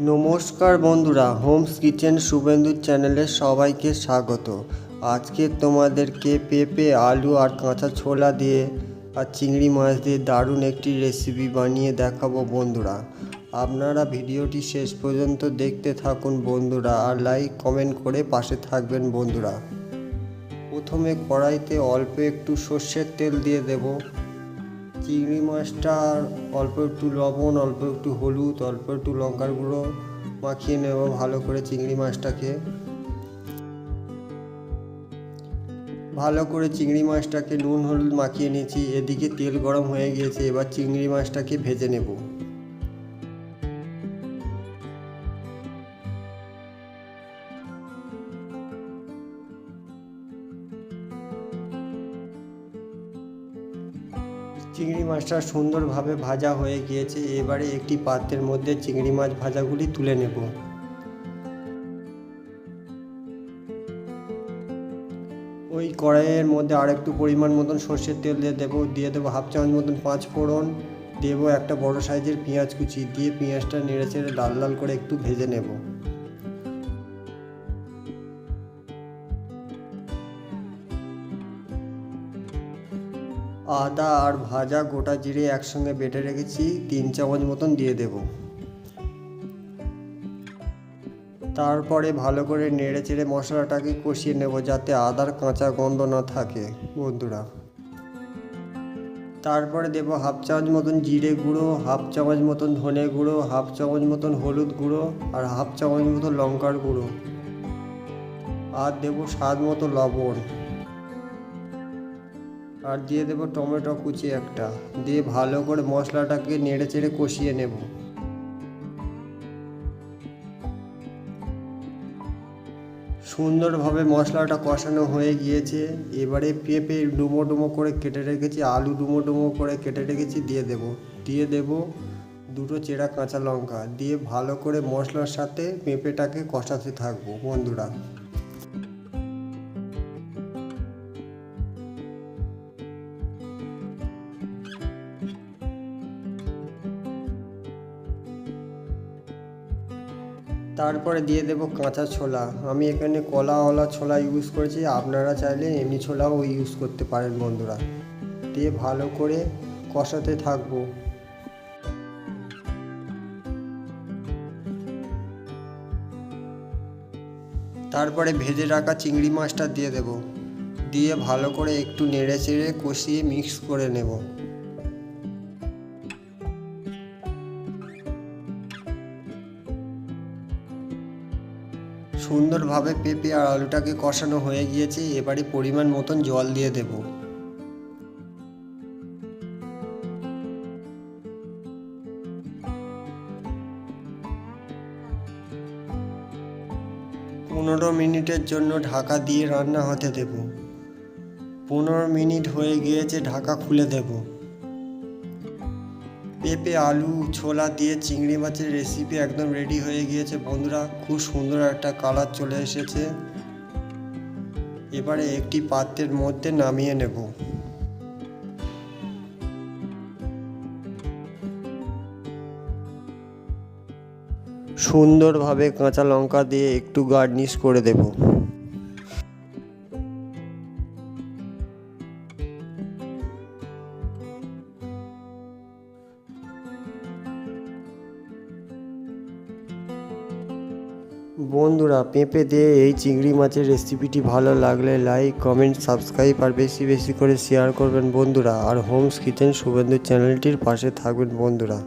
নমস্কার বন্ধুরা, Holmes kitchen শুভেন্দুর চ্যানেলে সবাইকে স্বাগত। আজকে তোমাদেরকে পেঁপে, আলু আর কাঁচা ছোলা দিয়ে আর চিংড়ি মাছ দিয়ে দারুণ একটি রেসিপি বানিয়ে দেখাবো বন্ধুরা। আপনারা ভিডিওটি শেষ পর্যন্ত দেখতে থাকুন বন্ধুরা, আর লাইক কমেন্ট করে পাশে থাকবেন বন্ধুরা। প্রথমে কড়াইতে অল্প একটু সর্ষের তেল দিয়ে দেব। চিংড়ি মাছটা অল্প একটু লবণ, অল্প একটু হলুদ, অল্প একটু লঙ্কার গুঁড়ো মাখিয়ে নেব ভালো করে। চিংড়ি মাছটাকে নুন হলুদ মাখিয়ে নিয়েছি। এদিকে তেল গরম হয়ে গিয়েছে, এবার চিংড়ি মাছটাকে ভেজে নেব। চিংড়ি মাছটা সুন্দরভাবে ভাজা হয়ে গিয়েছে। এবারে একটি পাত্রের মধ্যে চিংড়ি মাছ ভাজাগুলি তুলে নেব। ওই কড়াইয়ের মধ্যে আর একটু পরিমাণ মতন সর্ষের তেল দিয়ে দেবো হাফ চামচ মতন 5 ফোড়ন, দেবো একটা বড় সাইজের পেঁয়াজ কুচি, দিয়ে পেঁয়াজটা নেড়ে চেড়ে লাল লাল করে একটু ভেজে নেব। আদা আর ভাজা গোটা জিরে একসঙ্গে বেটে রেখেছি 3 চামচ মতন দিয়ে দেব। তারপরে ভালো করে নেড়ে চেড়ে মশলাটাকে কষিয়ে নেব, যাতে আদার কাঁচা গন্ধ না থাকে বন্ধুরা। তারপরে দেব হাফ চামচ মতন জিরে গুঁড়ো, হাফ চামচ মতন ধনে গুঁড়ো, হাফ চামচ মতন হলুদ গুঁড়ো আর হাফ চামচ মতো লঙ্কার গুঁড়ো, আর দেব স্বাদ মতো লবণ, আর দিয়ে দেবো টমেটো কুচি একটা, দিয়ে ভালো করে মশলাটাকে নেড়ে চেড়ে কষিয়ে নেব। সুন্দরভাবে মশলাটা কষানো হয়ে গিয়েছে। এবারে পেঁপে ডুমো ডুমো করে কেটে রেখেছি, আলু ডুমো ডুমো করে কেটে রেখেছি দিয়ে দেব 2 চেরা কাঁচা লঙ্কা, দিয়ে ভালো করে মশলার সাথে পেঁপেটাকে কষাতে থাকবো বন্ধুরা। তারপরে দিয়ে দেব কাঁচা ছোলা। আমি এখানে কলাওয়ালা ছোলা ইউজ করেছি, আপনারা চাইলে এমনি ছোলাও ইউজ করতে পারেন বন্ধুরা। দিয়ে ভালো করে কষাতে থাকবো। তারপরে ভেজে রাখা চিংড়ি মাছটা দিয়ে দেব, দিয়ে ভালো করে একটু নেড়ে চেড়ে কষিয়ে মিক্স করে নেব। সুন্দরভাবে পেঁপে আর আলুটাকে কষানো হয়ে গিয়েছে। এবারে পরিমাণ মতন জল দিয়ে দেব। পনেরো মিনিটের জন্য ঢাকা দিয়ে রান্না হতে দেব। 15 মিনিট হয়ে গিয়েছে, ঢাকা খুলে দেব। পেঁপে, আলু, ছোলা দিয়ে চিংড়ি মাছের রেসিপি একদম রেডি হয়ে গিয়েছে বন্ধুরা। খুব সুন্দর একটা কালার চলে এসেছে। এবারে একটি পাত্রের মধ্যে নামিয়ে নেব। সুন্দরভাবে কাঁচা লঙ্কা দিয়ে একটু গার্নিশ করে দেব। বন্ধুরা, পেঁপে দিয়ে এই চিংড়ি মাছের রেসিপিটি ভালো লাগলে লাইক কমেন্ট সাবস্ক্রাইব আর বেশি বেশি করে শেয়ার করবেন বন্ধুরা। আর হোমস কিচেন শুভেন্দু চ্যানেলটির পাশে থাকবেন বন্ধুরা।